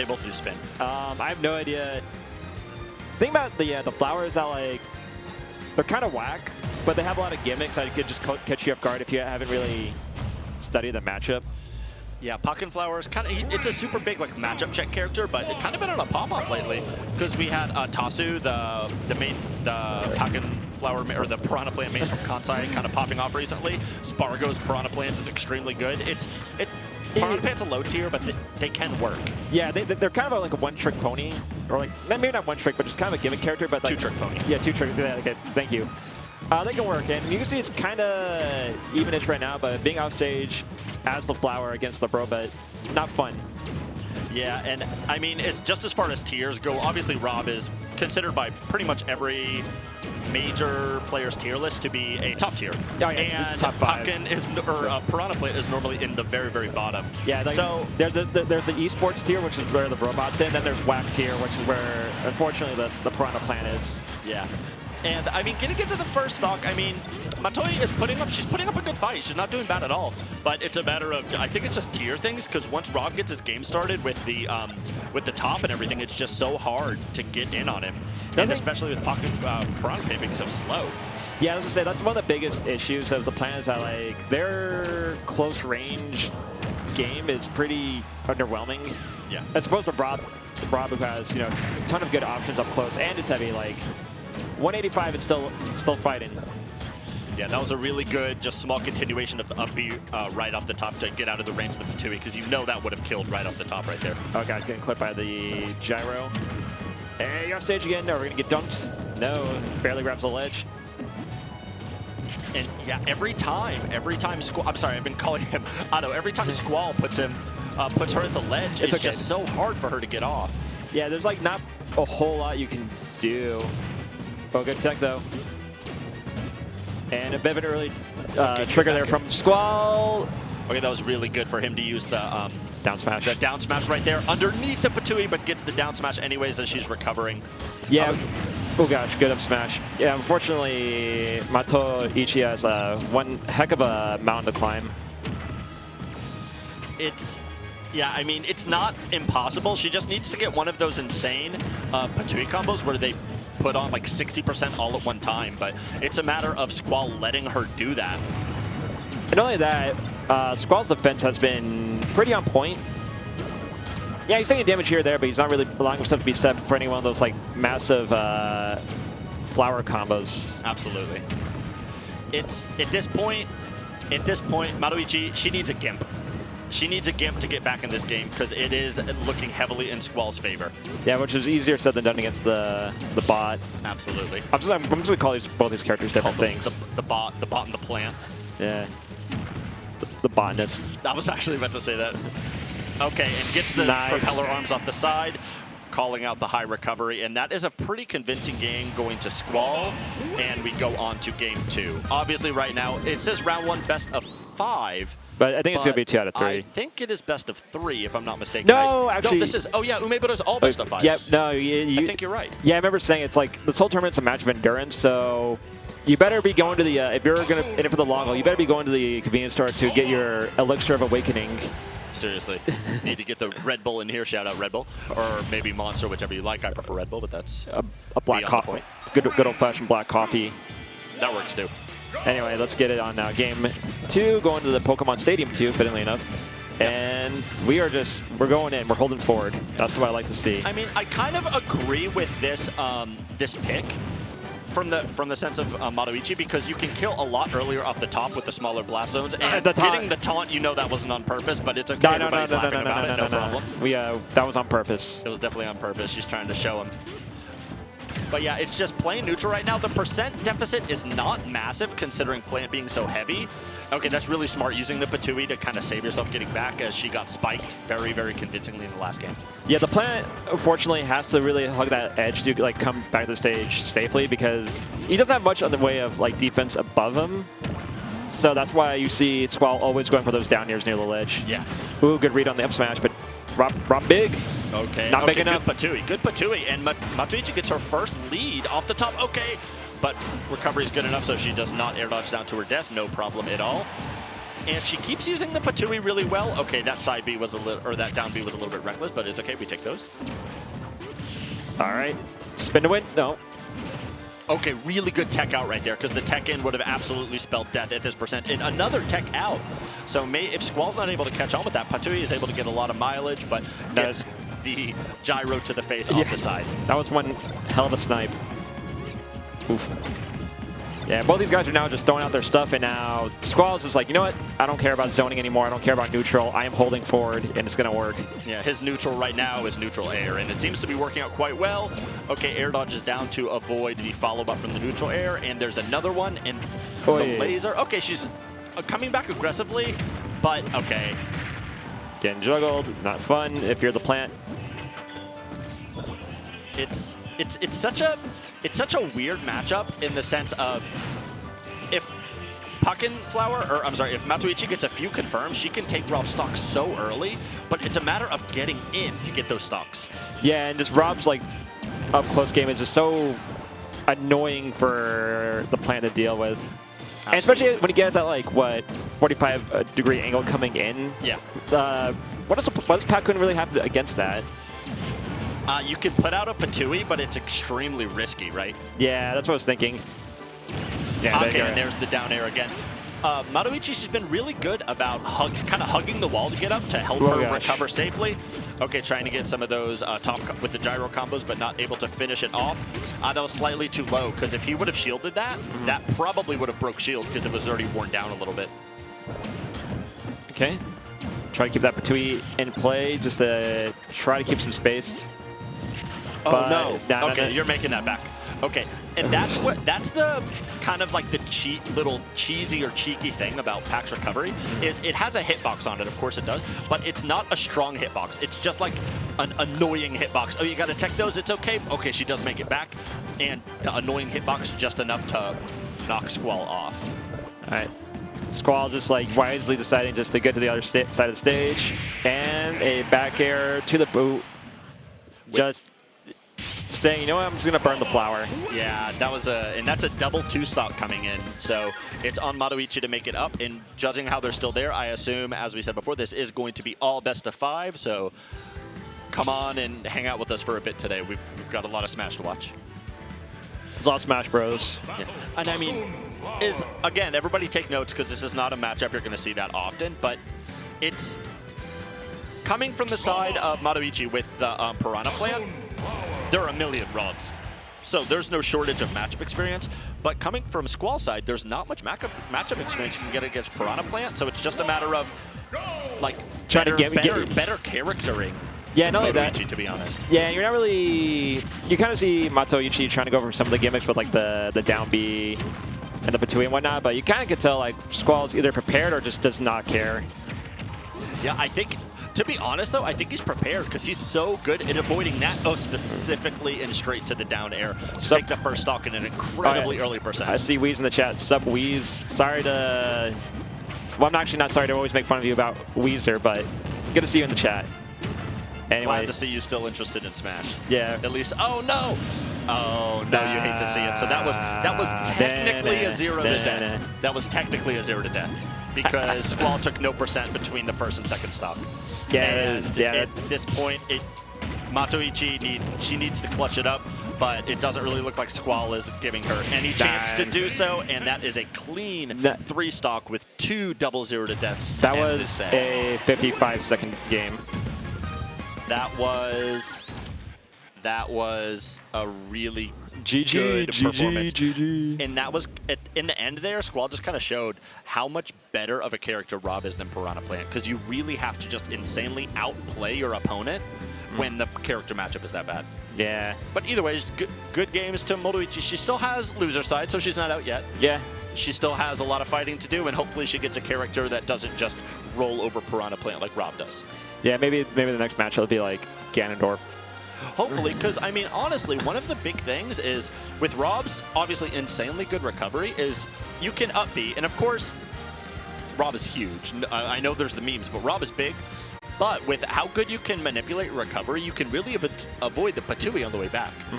they both do spin. I have no idea. The thing about the flowers that like they're kind of whack, but they have a lot of gimmicks that could just catch you off guard if you haven't really studied the matchup. Yeah, Puckin Flowers it's a super big like matchup check character, but it kind of been on a pop off lately because we had Tasu, the Puckin Flower or the Piranha Plant main from Kansai, kind of popping off recently. Spargo's Piranha Plants is extremely good. Piranha Plant's a low tier, but they can work. Yeah, they're kind of like a one-trick pony, or like maybe not one-trick, but just kind of a gimmick character. But like, two-trick pony. Yeah, two-trick. Yeah, okay, thank you. They can work, and you can see it's kind of even-ish right now, but being off stage as the flower against the Brobet, not fun. Yeah, and I mean, it's just as far as tiers go, obviously Rob is considered by pretty much every major player's tier list to be a top tier. Oh, yeah, and top 5. Puckin Piranha Plant is normally in the very, very bottom. Yeah, like, so there's the esports tier, which is where the robot's in, and then there's WAC tier, which is where, unfortunately, the Piranha Plant is. Yeah. And, I mean, getting into the first stock, I mean, Matoichi is putting up a good fight. She's not doing bad at all. But it's a matter of, I think it's just tier things, because once Rob gets his game started with the top and everything, it's just so hard to get in on him. And especially with Piranha Plant being so slow. Yeah, I was going to say, that's one of the biggest issues of the Planet is that, like, their close range game is pretty underwhelming. Yeah. As opposed to Rob who has, a ton of good options up close and is heavy, like 185 and still fighting. Yeah, that was a really good, just small continuation of the up B right off the top to get out of the range of the Matoichi, because that would have killed right off the top right there. Oh god, getting clipped by the gyro. Hey, you're off stage again. No, we're gonna get dunked. No, barely grabs the ledge. And yeah, every time Squall, I'm sorry, I've been calling him Otto. Every time Squall puts her at the ledge, it's just so hard for her to get off. Yeah, there's like not a whole lot you can do. Oh, good tech though. And a bit of an early trigger there from Squall. Okay, that was really good for him to use the down smash. The down smash right there underneath the Matoichi, but gets the down smash anyways as she's recovering. Yeah. Oh gosh, good up smash. Yeah, unfortunately, Matoichi has one heck of a mountain to climb. Yeah, I mean, it's not impossible. She just needs to get one of those insane Matoichi combos where they put on like 60% all at one time, but it's a matter of Squall letting her do that. And not only that, Squall's defense has been pretty on point. Yeah, he's taking damage here or there, but he's not really allowing himself to be set for any one of those like massive flower combos. Absolutely. It's at this point, Matoichi, she needs a Gimp. She needs a Gimp to get back in this game because it is looking heavily in Squall's favor. Yeah, which is easier said than done against the bot. Absolutely. I'm just going to call both these characters different things. The bot and the plant. Yeah. The botness. I was actually about to say that. Okay, and gets the propeller arms off the side, calling out the high recovery, and that is a pretty convincing game going to Squall, and we go on to game 2. Obviously, right now, it says round 1 best of 5. But I think it's going to be 2 out of 3. I think it is best of 3, if I'm not mistaken. No, actually. No, this is, oh yeah, Umebura's all best of 5. Yeah, no, I think you're right. Yeah, I remember saying it's like, this whole tournament's a match of endurance, so you better be going to the, if you're going to in it for the long haul, you better be going to the convenience store to get your Elixir of Awakening. Seriously. Need to get the Red Bull in here. Shout out Red Bull. Or maybe Monster, whichever you like. I prefer Red Bull, but that's a black coffee. Good old-fashioned black coffee. That works too. Anyway, let's get it on now. Game 2, going to the Pokemon Stadium 2, fittingly enough. And we're going in. We're holding forward. That's what I like to see. I mean, I kind of agree with this this pick from the sense of Matoichi, because you can kill a lot earlier off the top with the smaller blast zones. And getting the taunt, that wasn't on purpose, but it's okay. No problem. That was on purpose. It was definitely on purpose. She's trying to show him. But yeah, it's just playing neutral right now. The percent deficit is not massive considering Plant being so heavy. Okay, that's really smart, using the Matoichi to kind of save yourself getting back, as she got spiked very, very convincingly in the last game. Yeah, the Plant, unfortunately, has to really hug that edge to like come back to the stage safely, because he doesn't have much on the way of like defense above him. So that's why you see Squall always going for those down airs near the ledge. Yeah. Ooh, good read on the up smash, but Rob big. Okay. Not big enough. Good Matoichi. And Matoichi gets her first lead off the top. Okay. But recovery is good enough, so she does not air dodge down to her death. No problem at all. And she keeps using the Patui really well. Okay, that side B was a little, or that down B was a little bit reckless, but it's okay. We take those. All right. Spin to win. No. Okay, really good tech out right there, because the tech in would have absolutely spelled death at this percent. And another tech out. So if Squall's not able to catch on with that, Patui is able to get a lot of mileage, but gets the gyro to the face off the side. That was one hell of a snipe. Oof. Yeah, both these guys are now just throwing out their stuff, and now Squall's is like, you know what? I don't care about zoning anymore. I don't care about neutral. I am holding forward, and it's going to work. Yeah, his neutral right now is neutral air, and it seems to be working out quite well. Okay, air dodge is down to avoid the follow-up from the neutral air, and there's another one, and the laser. Okay, she's coming back aggressively, but okay. Getting juggled, not fun if you're the plant. It's such a weird matchup in the sense of if if Matoichi gets a few confirms, she can take Rob's stocks so early, but it's a matter of getting in to get those stocks. Yeah, and just Rob's like up close game is just so annoying for the plant to deal with. Absolutely. And especially when you get that like 45-degree angle coming in. Yeah. What does Pakun really have against that? You can put out a Patui, but it's extremely risky, right? Yeah, that's what I was thinking. Yeah, okay, and there's the down air again. Matoichi, she's been really good about kind of hugging the wall to get up to help her recover safely. Okay, trying to get some of those top with the gyro combos, but not able to finish it off. That was slightly too low, because if he would have shielded that, that probably would have broke shield, because it was already worn down a little bit. Okay. Try to keep that Patui in play, just to try to keep some space. Oh, no. Okay, you're making that back. Okay, and that's the kind of like the little cheesy or cheeky thing about Pack's recovery is it has a hitbox on it, of course it does, but it's not a strong hitbox. It's just like an annoying hitbox. Oh, you got to tech those, it's okay. Okay, she does make it back, and the annoying hitbox just enough to knock Squall off. All right. Squall just like wisely deciding just to get to the other side of the stage, and a back air to the boot. Just saying, you know what, I'm just going to burn the flower. Yeah, and that's a double 2-stock coming in. So it's on Matoichi to make it up. And judging how they're still there, I assume, as we said before, this is going to be all best of 5. So come on and hang out with us for a bit today. We've got a lot of Smash to watch. It's all Smash Bros. Yeah. And I mean, again, everybody take notes, because this is not a matchup you're going to see that often. But it's coming from the side of Matoichi with the Piranha plant. There are a million Robs, so there's no shortage of matchup experience. But coming from Squall's side, there's not much matchup experience you can get against Piranha Plant, so it's just a matter of like better charactering. Yeah, not only that, to be honest. Yeah, you're not really. You kind of see Matoichi trying to go for some of the gimmicks with like the down B and the Patui and whatnot, but you kind of can tell like Squall's either prepared or just does not care. Yeah, I think. To be honest, though, I think he's prepared, because he's so good at avoiding that, specifically and straight to the down air. Take the first stock in an incredibly early percent. I see Wheeze in the chat. Sup, Wheeze. Sorry to... Well, I'm actually not sorry to always make fun of you about Weezer, but good to see you in the chat. Anyway. Glad to see you still interested in Smash. Yeah. At least... Oh, no! Oh, no, you hate to see it. So that was technically a 0 to death. That was technically a 0 to death. Because Squall took no percent between the first and second stock. Yeah, and at this point, Matoichi she needs to clutch it up, but it doesn't really look like Squall is giving her any chance to do so, and that is a clean 3-stock with 2 double 0 to deaths. That was a 55-second game. That was a really good performance. And that was, in the end there, Squall just kind of showed how much better of a character Rob is than Piranha Plant, because you really have to just insanely outplay your opponent when the character matchup is that bad. Yeah. But either way, good games to Matoichi. She still has loser side, so she's not out yet. Yeah. She still has a lot of fighting to do, and hopefully she gets a character that doesn't just roll over Piranha Plant like Rob does. Yeah, maybe the next match will be like Ganondorf. Hopefully, because, I mean, honestly, one of the big things is, with Rob's obviously insanely good recovery, is you can up B, and of course, Rob is huge. I know there's the memes, but Rob is big. But with how good you can manipulate recovery, you can really avoid the Patui on the way back.